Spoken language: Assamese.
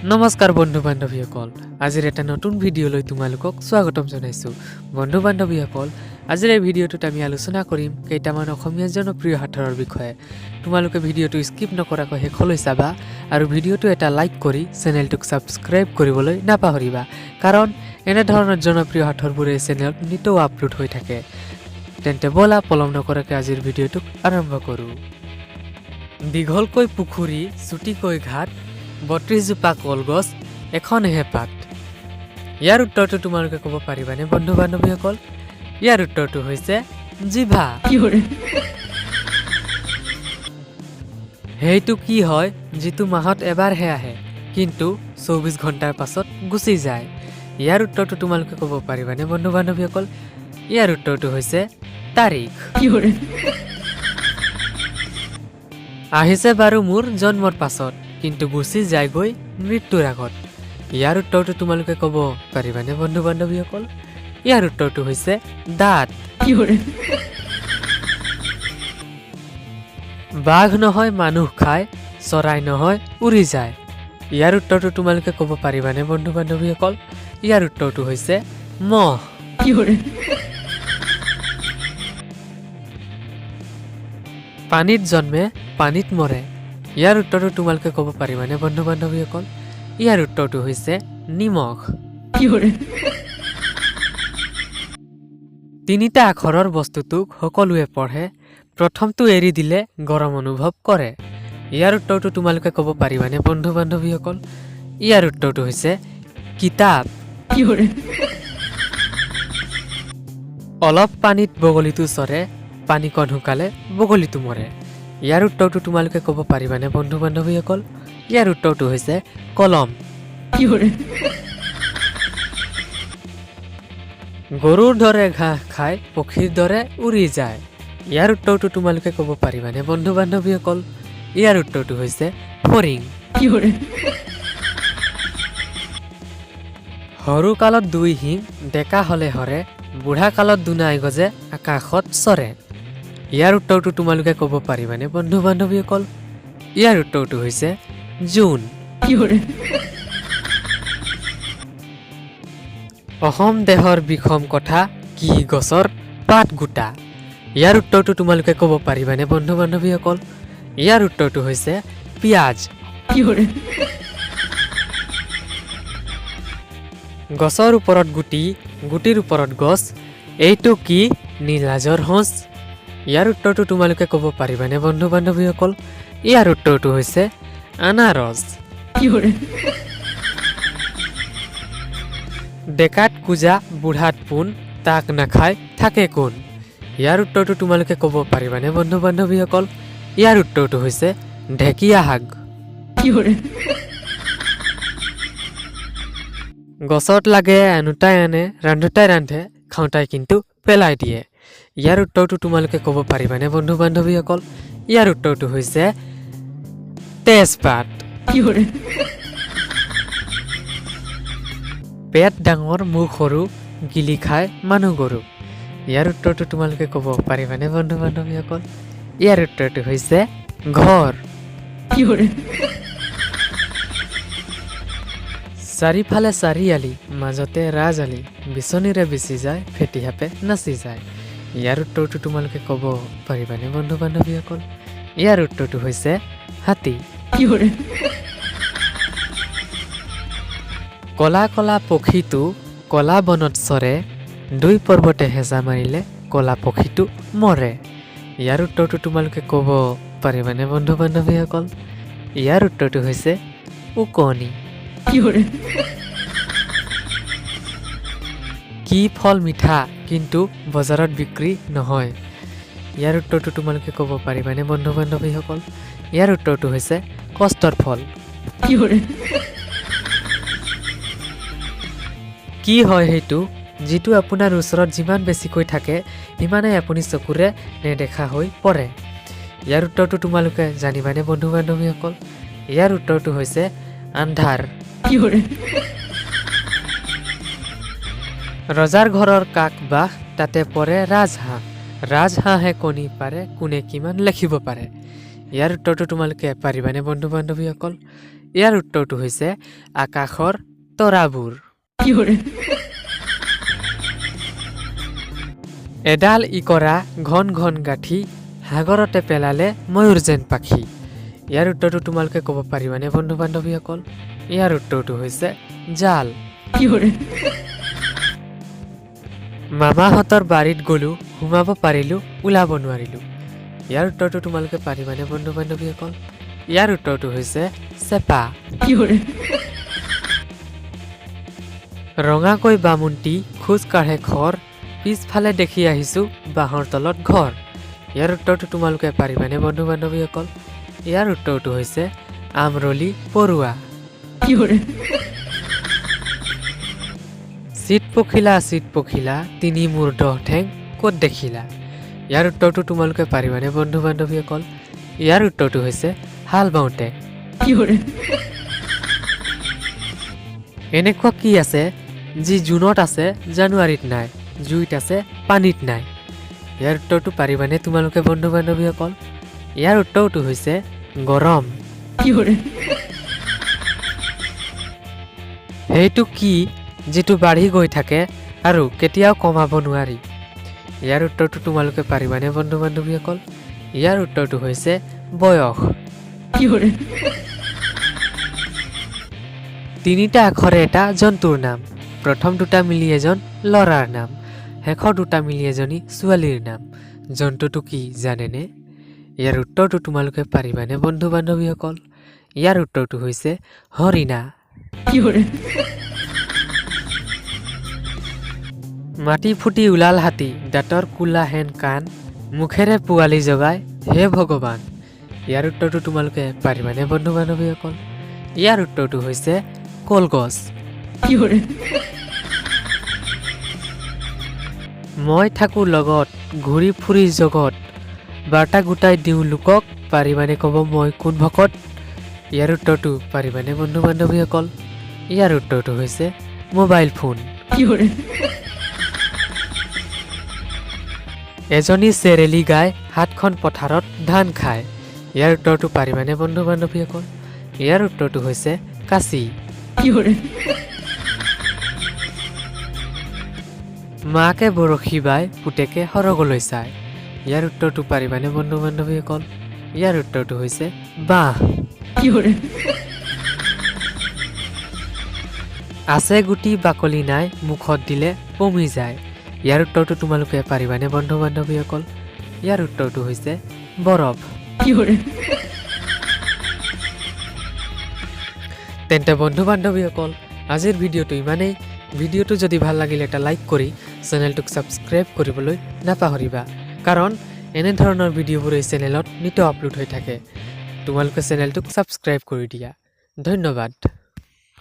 নমস্কাৰ বন্ধু বান্ধৱীসকল, আজিৰ এটা নতুন ভিডিঅ'লৈ তোমালোকক স্বাগতম জনাইছোঁ। বন্ধু বান্ধৱীসকল, আজিৰ এই ভিডিঅ'টোত আমি আলোচনা কৰিম কেইটামান অসমীয়া জনপ্ৰিয় সাঁথৰৰ বিষয়ে। তোমালোকে ভিডিঅ'টো স্কিপ নকৰাকৈ শেষলৈ চাবা আৰু ভিডিঅ'টো এটা লাইক কৰি চেনেলটোক ছাবস্ক্ৰাইব কৰিবলৈ নাপাহৰিবা, কাৰণ এনেধৰণৰ জনপ্ৰিয় সাঁথৰবোৰ এই চেনেলত নিতৌ আপলোড হৈ থাকে। তেন্তে ব'লা পলম নকৰাকৈ আজিৰ ভিডিঅ'টোক আৰম্ভ কৰোঁ। দীঘলকৈ পুখুৰী, চুটিকৈ ঘাট, ৩২ জোপা কলগছ, এখনহে পাত। ইয়াৰ উত্তৰটো তোমালোকে ক'ব পাৰিবানে বন্ধু বান্ধৱীসকল? ইয়াৰ উত্তৰটো হৈছে জিভা। সেইটো কি হয় যিটো মাহত এবাৰহে আহে কিন্তু ২৪ ঘণ্টাৰ পাছত গুচি যায়? ইয়াৰ উত্তৰটো তোমালোকে ক'ব পাৰিবানে বন্ধু বান্ধৱীসকল? ইয়াৰ উত্তৰটো হৈছে তাৰিখ। আহিছে বাৰু মোৰ জন্মৰ পাছত, কিন্তু গুচি যায়গৈ মৃত্যুৰ আগত। ইয়াৰ উত্তৰটো তোমালোকে ক'ব পাৰিবানে বন্ধু বান্ধৱীসকল? ইয়াৰ উত্তৰটো হৈছে দাঁত। বাঘ নহয় মানুহ খায়, চৰাই নহয় উৰি যায়। ইয়াৰ উত্তৰটো তোমালোকে ক'ব পাৰিবানে বন্ধু বান্ধৱীসকল? ইয়াৰ উত্তৰটো হৈছে মহ। পানীত জন্মে পানীত মৰে। ইয়াৰ উত্তৰটো তোমালোকে ক'ব পাৰিবানে বন্ধু বান্ধৱীসকল? ইয়াৰ উত্তৰটো হৈছে নিমখ। তিনিটা আখৰৰ বস্তুটোক সকলোৱে পঢ়ে, প্ৰথমটো এৰি দিলে গৰম অনুভৱ কৰে। ইয়াৰ উত্তৰটো তোমালোকে ক'ব পাৰিবানে বন্ধু বান্ধৱীসকল? ইয়াৰ উত্তৰটো হৈছে কিতাপ। অলপ পানীত বগলীটো চৰে, পানীকণ শুকালে বগলীটো মৰে। ইয়াৰ উত্তৰটো তোমালোকে ক'ব পাৰিবানে বন্ধু বান্ধৱীসকল? ইয়াৰ উত্তৰটো হৈছে কলম। গৰুৰ দৰে ঘাঁহ খাই পক্ষীৰ দৰে উৰি যায়। ইয়াৰ উত্তৰটো তোমালোকে ক'ব পাৰিবানে বন্ধু বান্ধৱীসকল? ইয়াৰ উত্তৰটো হৈছে ফৰিং। সৰু কালত দুই শিং, ডেকা হলে হৰে, বুঢ়া কালত দুনাই গজে, আকাশত চৰে। ইয়াৰ উত্তৰটো তোমালোকে ক'ব পাৰিবানে বন্ধু বান্ধৱীসকল? ইয়াৰ উত্তৰটো হৈছে জুন। অসম দেহৰ বিষম কথা, কি গছৰ পাত গোটা। ইয়াৰ উত্তৰটো তোমালোকে ক'ব পাৰিবানে বন্ধু বান্ধৱীসকল? ইয়াৰ উত্তৰটো হৈছে পিঁয়াজ। গছৰ ওপৰত গুটি, গুটিৰ ওপৰত গছ, এইটো কি নীলাজৰ সঁচ। ইয়াৰ উত্তৰটো তোমালোকে ক'ব পাৰিবানে বন্ধু বান্ধৱীসকল? ইয়াৰ উত্তৰটো হৈছে আনাৰস। ডেকাত কুজা, বুঢ়াত পোন, তাক নাখায় থাকে কোন। ইয়াৰ উত্তৰটো তোমালোকে ক'ব পাৰিবানে বন্ধু বান্ধৱীসকল? ইয়াৰ উত্তৰটো হৈছে ঢেকীয়া শাক। গছত লাগে আনোতাই আনে, ৰান্ধোতাই ৰান্ধে, খাওঁতাই কিন্তু পেলাই দিয়ে। ইয়াৰ উত্তৰটো তোমালোকে ক'ব পাৰিবানে বন্ধু বান্ধৱীসকল? ইয়াৰ উত্তৰটো হৈছে তেজপাত। পেট ডাঙৰ, মুখ সৰু, গিলি খাই মানুহ গৰু। ইয়াৰ উত্তৰটো তোমালোকে ক'ব পাৰিবানে বন্ধু বান্ধৱীসকল? ইয়াৰ উত্তৰটো হৈছে ঘৰ। চাৰিফালে চাৰিআলি, মাজতে ৰাজআলি, বিচনীৰে বিচি যায়, ফেটি সাপে নাচি যায়। ইয়াৰ উত্তৰটো তোমালোকে ক'ব পাৰিবানে বন্ধু বান্ধৱীসকল? ইয়াৰ উত্তৰটো হৈছে হাতী। কলা কলা পক্ষীটো কলা বনত চৰে, দুই পৰ্বতে হেঁচা মাৰিলে কলা পক্ষীটো মৰে। ইয়াৰ উত্তৰটো তোমালোকে ক'ব পাৰিবানে বন্ধু বান্ধৱীসকল? ইয়াৰ উত্তৰটো হৈছে ওকণি। কি ফল মিঠা কিন্তু বজাৰত বিক্ৰী নহয়? ইয়াৰ উত্তৰটো তোমালোকে ক'ব পাৰিবানে বন্ধু বান্ধৱীসকল? ইয়াৰ উত্তৰটো হৈছে কষ্টৰ ফল। কি হয় সেইটো যিটো আপোনাৰ ওচৰত যিমান বেছিকৈ থাকে সিমানেই আপুনি চকুৰে নেদেখা হৈ পৰে? ইয়াৰ উত্তৰটো তোমালোকে জানিবানে বন্ধু বান্ধৱীসকল? ইয়াৰ উত্তৰটো হৈছে আন্ধাৰ। ৰজাৰ ঘৰৰ কাক বাস, তাতে পৰে ৰাজহাঁহ, ৰাজহাঁহে কণী পাৰে, কোনে কিমান লেখিব পাৰে। ইয়াৰ উত্তৰটো তোমালোকে পাৰিবানে বন্ধু বান্ধৱীসকল ইয়াৰ উত্তৰটো হৈছে আকাশৰ তৰাবোৰ এডাল ইকৰা ঘন ঘন গাঠি সাগৰতে পেলালে ময়ূৰ যেন পাখি ইয়াৰ উত্তৰটো তোমালোকে ক'ব পাৰিবানে বন্ধু বান্ধৱীসকল ইয়াৰ উত্তৰটো হৈছে জাল মামাহঁতৰ বাৰীত গ'লো সোমাব পাৰিলো ওলাব নোৱাৰিলো ইয়াৰ উত্তৰটো তোমালোকে পাৰিবানে বন্ধু বান্ধৱীসকল ইয়াৰ উত্তৰটো হৈছে চেপা ৰঙাকৈ বামুন্তি খোজ কাঢ়ে খৰ পিছফালে দেখি আহিছো বাঁহৰ তলত ঘৰ ইয়াৰ উত্তৰটো তোমালোকে পাৰিবানে বন্ধু বান্ধৱীসকল ইয়াৰ উত্তৰটো হৈছে আমৰলি পৰুৱা চিট পখিলা তিনি মূৰ 10 ঠেং ক'ত দেখিলা ইয়াৰ উত্তৰটো তোমালোকে পাৰিবানে বন্ধু বান্ধৱীসকল ইয়াৰ উত্তৰটো হৈছে হাল বাওঁতে এনেকুৱা কি আছে যি জুনত আছে জানুৱাৰীত নাই জুইত আছে পানীত নাই ইয়াৰ উত্তৰটো পাৰিবানে তোমালোকে বন্ধু বান্ধৱীসকল ইয়াৰ উত্তৰটো হৈছে গৰম সেইটো কি যেটো বাঢ়ি গৈ থাকে আৰু কেতিয়াও কমাব নোৱাৰি ইয়াৰ উত্তৰটো তোমালোকে পাৰিবানে বন্ধু বান্ধৱীসকল ইয়াৰ উত্তৰটো হৈছে বয়স তিনিটা আখৰে এটা জন্তুৰ নাম প্ৰথম দুটা মিলি এজন লৰাৰ নাম শেষৰ দুটা মিলি এজনী ছোৱালীৰ নাম জন্তুটো কি জানেনে ইয়াৰ উত্তৰটো তোমালোকে পাৰিবানে বন্ধু বান্ধৱীসকল ইয়াৰ উত্তৰটো হৈছে হৰিণা মাটি ফুটি ওলাল হাতী দাঁতৰ কোলা হেন কাণ মুখেৰে পোৱালি জগাই হে ভগৱান ইয়াৰ উত্তৰটো তোমালোকে পাৰিবানে বন্ধু বান্ধৱীসকল ইয়াৰ উত্তৰটো হৈছে কলগছ মই থাকো লগত ঘূৰি ফুৰি জগত বাৰ্তা গোটাই দিওঁ লোকক পাৰিবানে ক'ব মই কোন ভকত ইয়াৰ উত্তৰটো পাৰিবানে বন্ধু বান্ধৱীসকল ইয়াৰ উত্তৰটো হৈছে মোবাইল ফোন এজনী চেৰেলি গাই হাতখন পথাৰত ধান খায় ইয়াৰ উত্তৰটো পাৰিবানে বন্ধু বান্ধৱীসকল ইয়াৰ উত্তৰটো হৈছে কাচি মাকে বৰশী বাই পুতেকে সৰগলৈ চায় ইয়াৰ উত্তৰটো পাৰিবানে বন্ধু বান্ধৱীসকল ইয়াৰ উত্তৰটো হৈছে বাঁহ আছে গুটি বাকলি নাই মুখত দিলে পমি যায় ইয়াৰ উত্তৰটো তোমালোকে পাৰিবানে বন্ধু বান্ধৱীসকল ইয়াৰ উত্তৰটো হৈছে বৰফ তেন্তে বন্ধু বান্ধৱীসকল আজিৰ ভিডিঅ'টো ইমানেই ভিডিঅ'টো যদি ভাল লাগিলে এটা লাইক কৰি চেনেলটোক ছাবস্ক্ৰাইব কৰিবলৈ নাপাহৰিবা কাৰণ এনে ধৰণৰ ভিডিঅ'বোৰ এই চেনেলত নিতৌ আপলোড হৈ থাকে তোমালোকে চেনেলটোক ছাবস্ক্ৰাইব কৰি দিয়া ধন্যবাদ